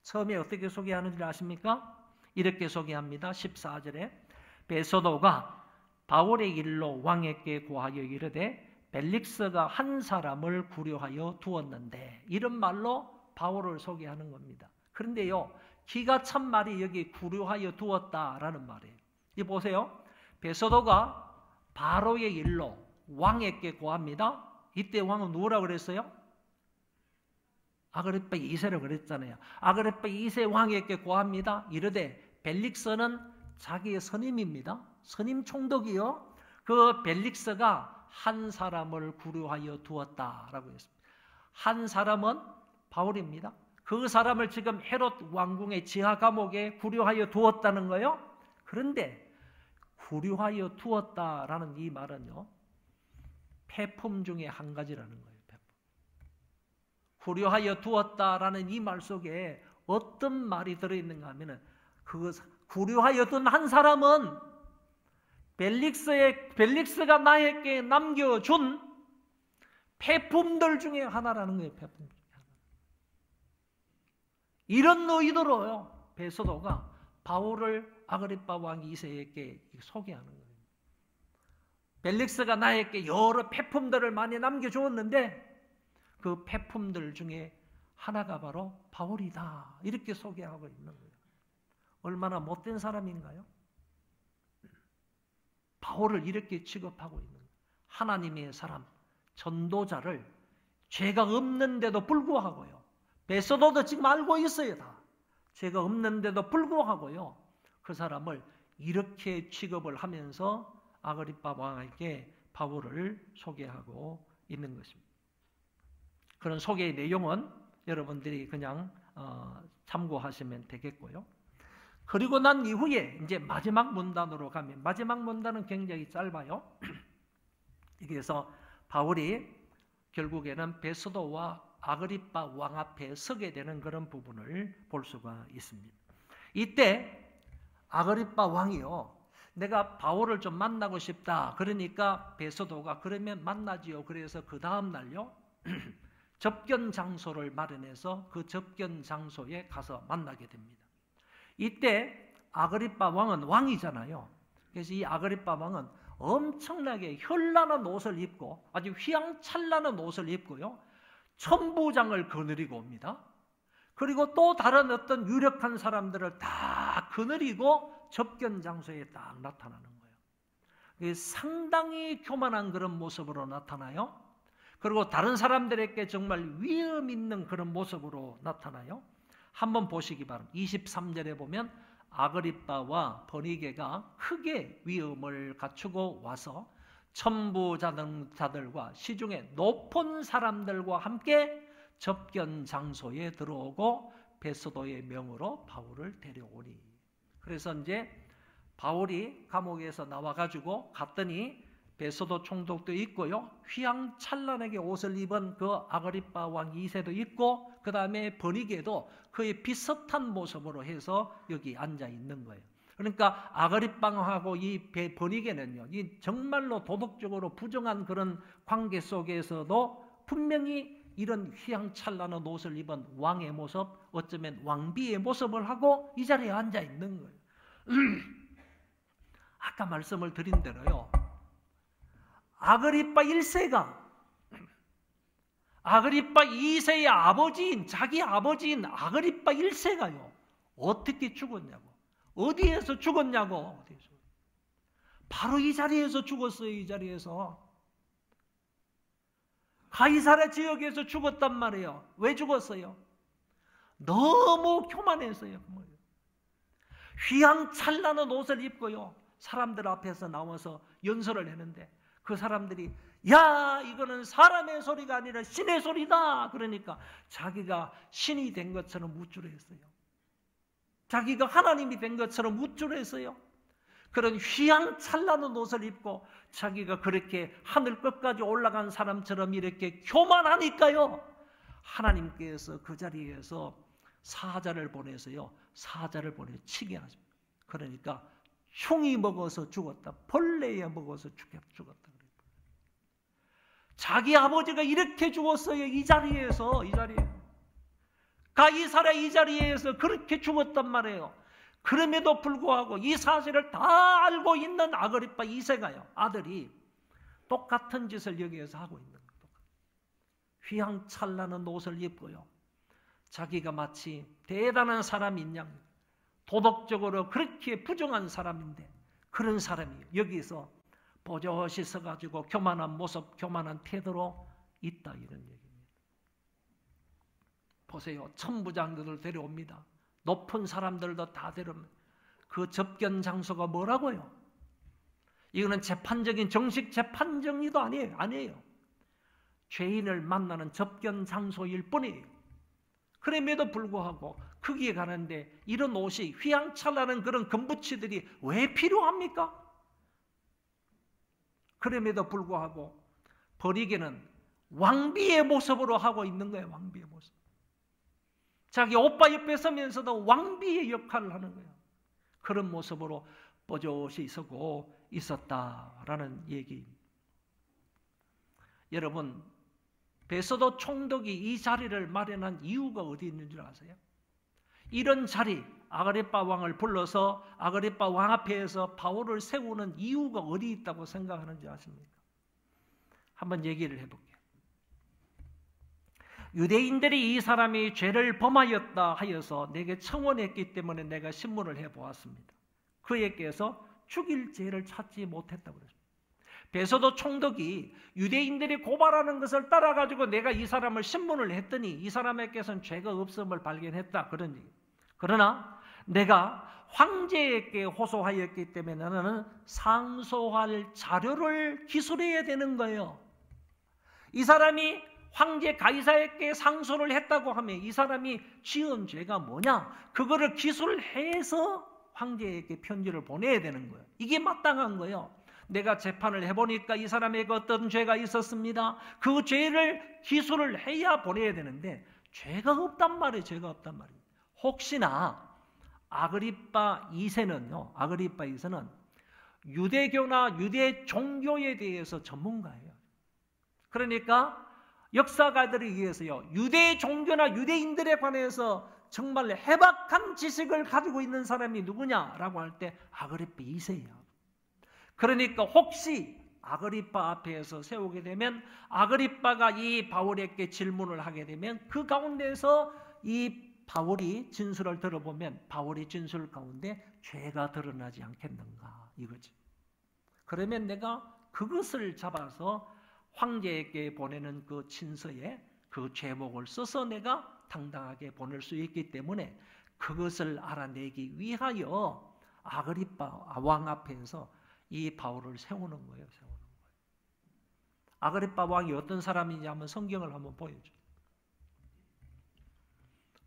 Speaker 1: 처음에 어떻게 소개하는지 아십니까? 이렇게 소개합니다. 14절에 베소도가 바울의 일로 왕에게 고하여 이르되 벨릭스가 한 사람을 구려하여 두었는데, 이런 말로 바울을 소개하는 겁니다. 그런데요, 기가 찬 말이 여기 구려하여 두었다라는 말이에요. 이 보세요. 베소도가 바로의 일로 왕에게 고합니다. 이때 왕은 누구라고 그랬어요? 아그리빠 2세라고 그랬잖아요. 아그리빠 2세 왕에게 고합니다. 이르되 벨릭스는 자기의 선임입니다. 선임 총독이요. 그 벨릭스가 한 사람을 구려하여 두었다라고 했습니다. 한 사람은 바울입니다. 그 사람을 지금 헤롯 왕궁의 지하 감옥에 구려하여 두었다는 거예요. 그런데 구려하여 두었다라는 이 말은요, 폐품 중에 한 가지라는 거예요. 구려하여 두었다라는 이 말 속에 어떤 말이 들어있는가 하면은, 그 구려하여 둔 한 사람은 벨릭스가 나에게 남겨준 폐품들 중에 하나라는 거예요. 폐품 중에 하나. 이런 의도로요, 베소도가 바울을 아그리빠 왕 2세에게 소개하는 거예요. 벨릭스가 나에게 여러 폐품들을 많이 남겨주었는데 그 폐품들 중에 하나가 바로 바울이다, 이렇게 소개하고 있는 거예요. 얼마나 못된 사람인가요? 바울을 이렇게 취급하고 있는 거예요. 하나님의 사람, 전도자를 죄가 없는데도 불구하고요, 베소도도 지금 알고 있어요. 다 죄가 없는데도 불구하고요, 그 사람을 이렇게 취급을 하면서 아그리빠 왕에게 바울을 소개하고 있는 것입니다. 그런 소개의 내용은 여러분들이 그냥 참고하시면 되겠고요. 그리고 난 이후에 이제 마지막 문단으로 가면, 마지막 문단은 굉장히 짧아요. 그래서 바울이 결국에는 베소도와 아그리빠 왕 앞에 서게 되는 그런 부분을 볼 수가 있습니다. 이때 아그리빠 왕이요, 내가 바울을 좀 만나고 싶다. 그러니까 베소도가 그러면 만나지요. 그래서 그 다음 날요, 접견 장소를 마련해서 그 접견 장소에 가서 만나게 됩니다. 이때 아그리빠 왕은 왕이잖아요. 그래서 이 아그리빠 왕은 엄청나게 현란한 옷을 입고 아주 휘황찬란한 옷을 입고요, 천부장을 거느리고 옵니다. 그리고 또 다른 어떤 유력한 사람들을 다 거느리고 접견 장소에 딱 나타나는 거예요. 상당히 교만한 그런 모습으로 나타나요. 그리고 다른 사람들에게 정말 위험 있는 그런 모습으로 나타나요. 한번 보시기 바랍니다. 23절에 보면 아그리빠와 버니게가 크게 위험을 갖추고 와서 천부자들과 시중에 높은 사람들과 함께 접견 장소에 들어오고 베소도의 명으로 바울을 데려오니. 그래서 이제 바울이 감옥에서 나와가지고 갔더니 베소도 총독도 있고요, 휘황찬란하게 옷을 입은 그 아그리빠 왕 2세도 있고, 그 다음에 버니게도 그의 비슷한 모습으로 해서 여기 앉아 있는 거예요. 그러니까 아그리빠 왕하고 이 버니게는요, 이 정말로 도덕적으로 부정한 그런 관계 속에서도 분명히 이런 휘황찬란한 옷을 입은 왕의 모습, 어쩌면 왕비의 모습을 하고 이 자리에 앉아 있는 거예요. 아까 말씀을 드린 대로요, 아그리빠 1세가 아그리빠 2세의 아버지인, 자기 아버지인 아그리빠 1세가요 어떻게 죽었냐고, 어디에서 죽었냐고. 바로 이 자리에서 죽었어요. 이 자리에서 가이사랴 지역에서 죽었단 말이에요. 왜 죽었어요? 너무 교만했어요. 휘황찬란한 옷을 입고요, 사람들 앞에서 나와서 연설을 했는데 그 사람들이 야, 이거는 사람의 소리가 아니라 신의 소리다. 그러니까 자기가 신이 된 것처럼 우쭐했어요. 자기가 하나님이 된 것처럼 우쭐했어요. 그런 휘황찬란한 옷을 입고 자기가 그렇게 하늘 끝까지 올라간 사람처럼 이렇게 교만하니까요, 하나님께서 그 자리에서 사자를 보내서요, 사자를 보내 치게 하십니다. 그러니까 흉이 먹어서 죽었다, 벌레에 먹어서 죽었다. 자기 아버지가 이렇게 죽었어요. 이 자리에서. 가이사랴 이 자리에서 그렇게 죽었단 말이에요. 그럼에도 불구하고 이 사실을 다 알고 있는 아그리파 2세가요, 아들이 똑같은 짓을 여기에서 하고 있는 거예요. 휘황찬란한 옷을 입고요, 자기가 마치 대단한 사람인 양, 도덕적으로 그렇게 부정한 사람인데 그런 사람이 여기서 버젓이 서가지고 교만한 모습, 교만한 태도로 있다, 이런 얘기입니다. 보세요. 천부장들을 데려옵니다. 높은 사람들도 다 데려옵니다. 그 접견 장소가 뭐라고요? 이거는 재판적인 정식 재판 정리도 아니에요. 죄인을 만나는 접견 장소일 뿐이에요. 그럼에도 불구하고 거기에 가는데 이런 옷이 휘황찬란한 그런 금부치들이 왜 필요합니까? 그럼에도 불구하고 버리게는 왕비의 모습으로 하고 있는 거예요. 왕비의 모습. 자기 오빠 옆에 서면서도 왕비의 역할을 하는 거예요. 그런 모습으로 뽀젓이 서고 있었다라는 얘기입니다. 여러분, 베소도 총독이 이 자리를 마련한 이유가 어디 있는 줄 아세요? 이런 자리, 아그리빠 왕을 불러서 아그리빠 왕 앞에서 바울을 세우는 이유가 어디 있다고 생각하는지 아십니까? 한번 얘기를 해볼게요. 유대인들이 이 사람이 죄를 범하였다 하여서 내게 청원했기 때문에 내가 신문을 해보았습니다. 그에게서 죽일 죄를 찾지 못했다고 그랬습니다. 베소도 총독이 유대인들이 고발하는 것을 따라가지고 내가 이 사람을 신문을 했더니 이 사람에게서는 죄가 없음을 발견했다, 그런 얘기. 그러나 내가 황제에게 호소하였기 때문에 나는 상소할 자료를 기술해야 되는 거예요. 이 사람이 황제 가이사에게 상소를 했다고 하면 이 사람이 지은 죄가 뭐냐? 그거를 기술해서 황제에게 편지를 보내야 되는 거예요. 이게 마땅한 거예요. 내가 재판을 해보니까 이 사람에게 어떤 죄가 있었습니다. 그 죄를 기술을 해야 보내야 되는데 죄가 없단 말이에요. 죄가 없단 말이에요. 혹시나 아그리빠 2세는요, 아그리빠 2세는 유대교나 유대 종교에 대해서 전문가예요. 그러니까 역사가들에 의해서요, 유대 종교나 유대인들에 관해서 정말 해박한 지식을 가지고 있는 사람이 누구냐라고 할 때 아그리빠 2세예요. 그러니까 혹시 아그리빠 앞에서 세우게 되면 아그리빠가 이 바울에게 질문을 하게 되면 그 가운데서 이 바울이 진술을 들어보면 바울의 진술 가운데 죄가 드러나지 않겠는가 이거지. 그러면 내가 그것을 잡아서 황제에게 보내는 그 친서에 그 제목을 써서 내가 당당하게 보낼 수 있기 때문에 그것을 알아내기 위하여 아그리빠 왕 앞에서 이 바울을 세우는 거예요. 아그리빠 왕이 어떤 사람이냐 하면 성경을 한번 보여줘요.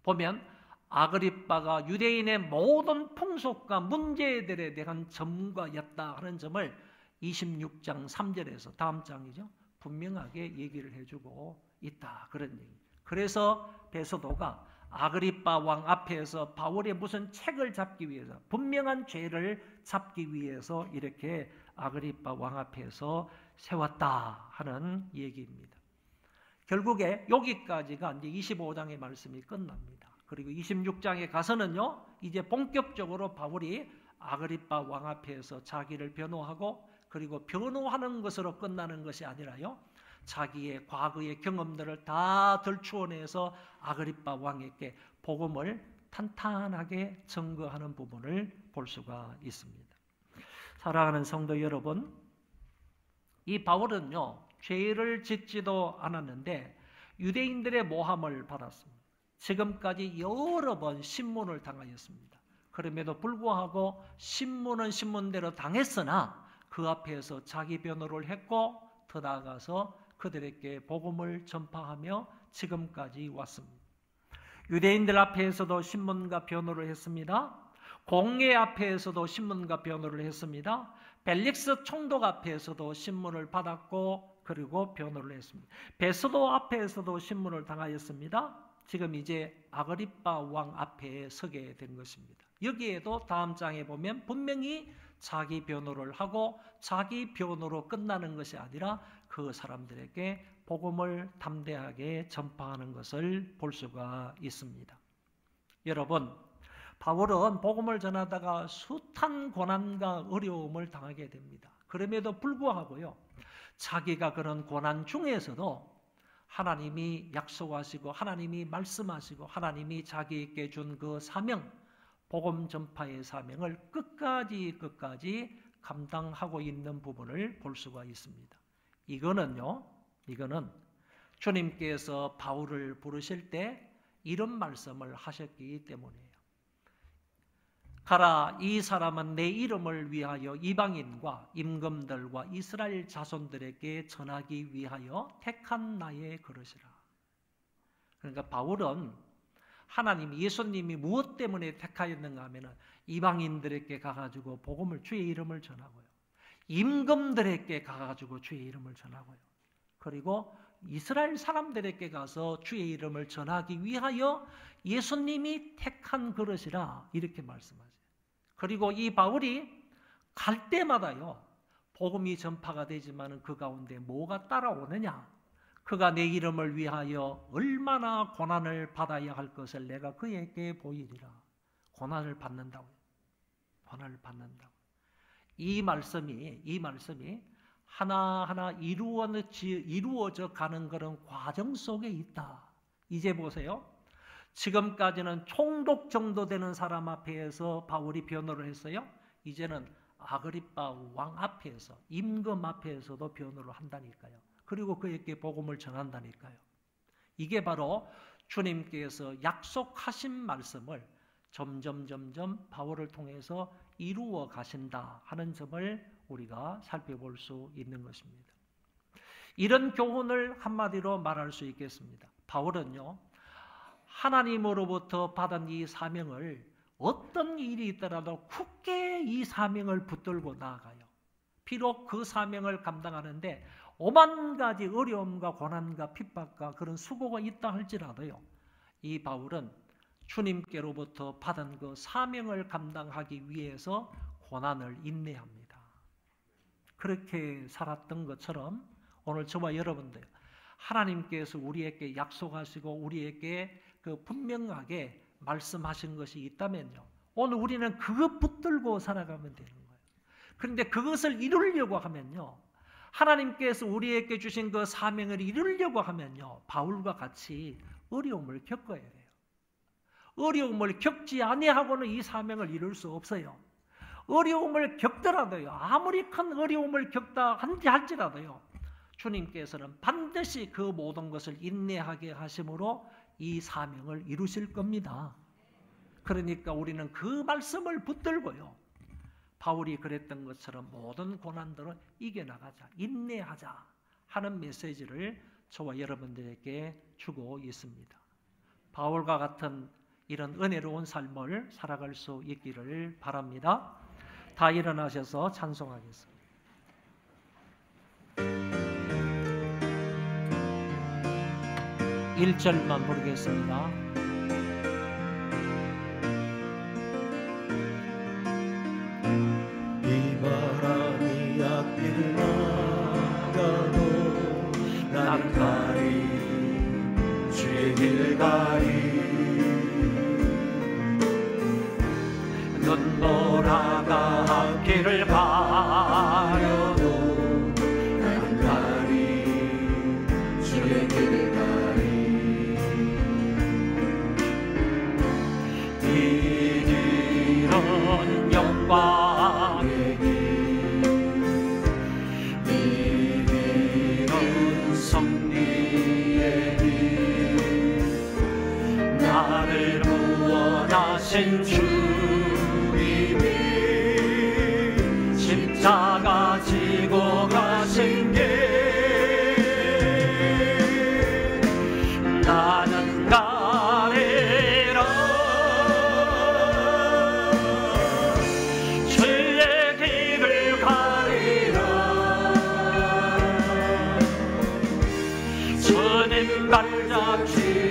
Speaker 1: 보면 아그리빠가 유대인의 모든 풍속과 문제들에 대한 전문가였다 하는 점을 26장 3절에서 다음 장이죠. 분명하게 얘기를 해주고 있다. 그런 얘기. 그래서 베소도가 아그리빠 왕 앞에서 바울의 무슨 책을 잡기 위해서, 분명한 죄를 잡기 위해서 이렇게 아그리빠 왕 앞에서 세웠다 하는 얘기입니다. 결국에 여기까지가 이제 25장의 말씀이 끝납니다. 그리고 26장에 가서는요, 이제 본격적으로 바울이 아그리빠 왕 앞에서 자기를 변호하고, 그리고 변호하는 것으로 끝나는 것이 아니라요, 자기의 과거의 경험들을 다 들추어내서 아그리빠 왕에게 복음을 탄탄하게 증거하는 부분을 볼 수가 있습니다. 사랑하는 성도 여러분, 이 바울은요, 죄를 짓지도 않았는데 유대인들의 모함을 받았습니다. 지금까지 여러 번 신문을 당하였습니다. 그럼에도 불구하고 신문은 신문대로 당했으나 그 앞에서 자기 변호를 했고 더 나아가서 그들에게 복음을 전파하며 지금까지 왔습니다. 유대인들 앞에서도 신문과 변호를 했습니다. 공회 앞에서도 신문과 변호를 했습니다. 벨릭스 총독 앞에서도 신문을 받았고 그리고 변호를 했습니다. 베스도 앞에서도 신문을 당하였습니다. 지금 이제 아그리빠 왕 앞에 서게 된 것입니다. 여기에도 다음 장에 보면 분명히 자기 변호를 하고 자기 변호로 끝나는 것이 아니라 그 사람들에게 복음을 담대하게 전파하는 것을 볼 수가 있습니다. 여러분, 바울은 복음을 전하다가 숱한 고난과 어려움을 당하게 됩니다. 그럼에도 불구하고요, 자기가 그런 고난 중에서도 하나님이 약속하시고 하나님이 말씀하시고 하나님이 자기에게 준 그 사명, 복음 전파의 사명을 끝까지 감당하고 있는 부분을 볼 수가 있습니다. 이거는 주님께서 바울을 부르실 때 이런 말씀을 하셨기 때문이에요. 가라, 이 사람은 내 이름을 위하여 이방인과 임금들과 이스라엘 자손들에게 전하기 위하여 택한 나의 그릇이라. 그러니까 바울은 하나님, 예수님이 무엇 때문에 택하였는가 하면 이방인들에게 가가지고 복음을, 주의 이름을 전하고요, 임금들에게 가가지고 주의 이름을 전하고요, 그리고 이스라엘 사람들에게 가서 주의 이름을 전하기 위하여 예수님이 택한 그릇이라, 이렇게 말씀하세요. 그리고 이 바울이 갈 때마다요, 복음이 전파가 되지만 그 가운데 뭐가 따라오느냐? 그가 내 이름을 위하여 얼마나 고난을 받아야 할 것을 내가 그에게 보이리라. 고난을 받는다고요. 고난을 받는다고. 이 말씀이 하나하나 이루어져 가는 그런 과정 속에 있다. 이제 보세요. 지금까지는 총독 정도 되는 사람 앞에서 바울이 변호를 했어요. 이제는 아그리빠 왕 앞에서, 임금 앞에서도 변호를 한다니까요. 그리고 그에게 복음을 전한다니까요. 이게 바로 주님께서 약속하신 말씀을 점점 바울을 통해서 이루어 가신다 하는 점을 우리가 살펴볼 수 있는 것입니다. 이런 교훈을 한마디로 말할 수 있겠습니다. 바울은요, 하나님으로부터 받은 이 사명을 어떤 일이 있더라도 굳게 이 사명을 붙들고 나아가요. 비록 그 사명을 감당하는데 오만 가지 어려움과 고난과 핍박과 그런 수고가 있다 할지라도요, 이 바울은 주님께로부터 받은 그 사명을 감당하기 위해서 고난을 인내합니다. 그렇게 살았던 것처럼 오늘 저와 여러분들, 하나님께서 우리에게 약속하시고 우리에게 그 분명하게 말씀하신 것이 있다면요, 오늘 우리는 그것 붙들고 살아가면 되는 거예요. 그런데 그것을 이루려고 하면요, 하나님께서 우리에게 주신 그 사명을 이루려고 하면요, 바울과 같이 어려움을 겪어야 돼요. 어려움을 겪지 아니하고는 이 사명을 이룰 수 없어요. 어려움을 겪더라도요, 아무리 큰 어려움을 겪다 할지라도요, 주님께서는 반드시 그 모든 것을 인내하게 하심으로 이 사명을 이루실 겁니다. 그러니까 우리는 그 말씀을 붙들고요, 바울이 그랬던 것처럼 모든 고난들을 이겨나가자, 인내하자 하는 메시지를 저와 여러분들에게 주고 있습니다. 바울과 같은 이런 은혜로운 삶을 살아갈 수 있기를 바랍니다. 다 일어나셔서 찬송하겠습니다. 1절만 부르겠습니다.
Speaker 2: 이 바람이 앞길 막아도 나는 가리, 주의 길 가리. 눈보라가 앞길을 가려도 나는 가리, 주의 길 가리. 이 길은 영광의 길, 이 길은 승리의 길. 나를 구원하신 주님이 십자가 지고 가신 길, 나는 가리라. 주의 길을 가리라. 날 잡지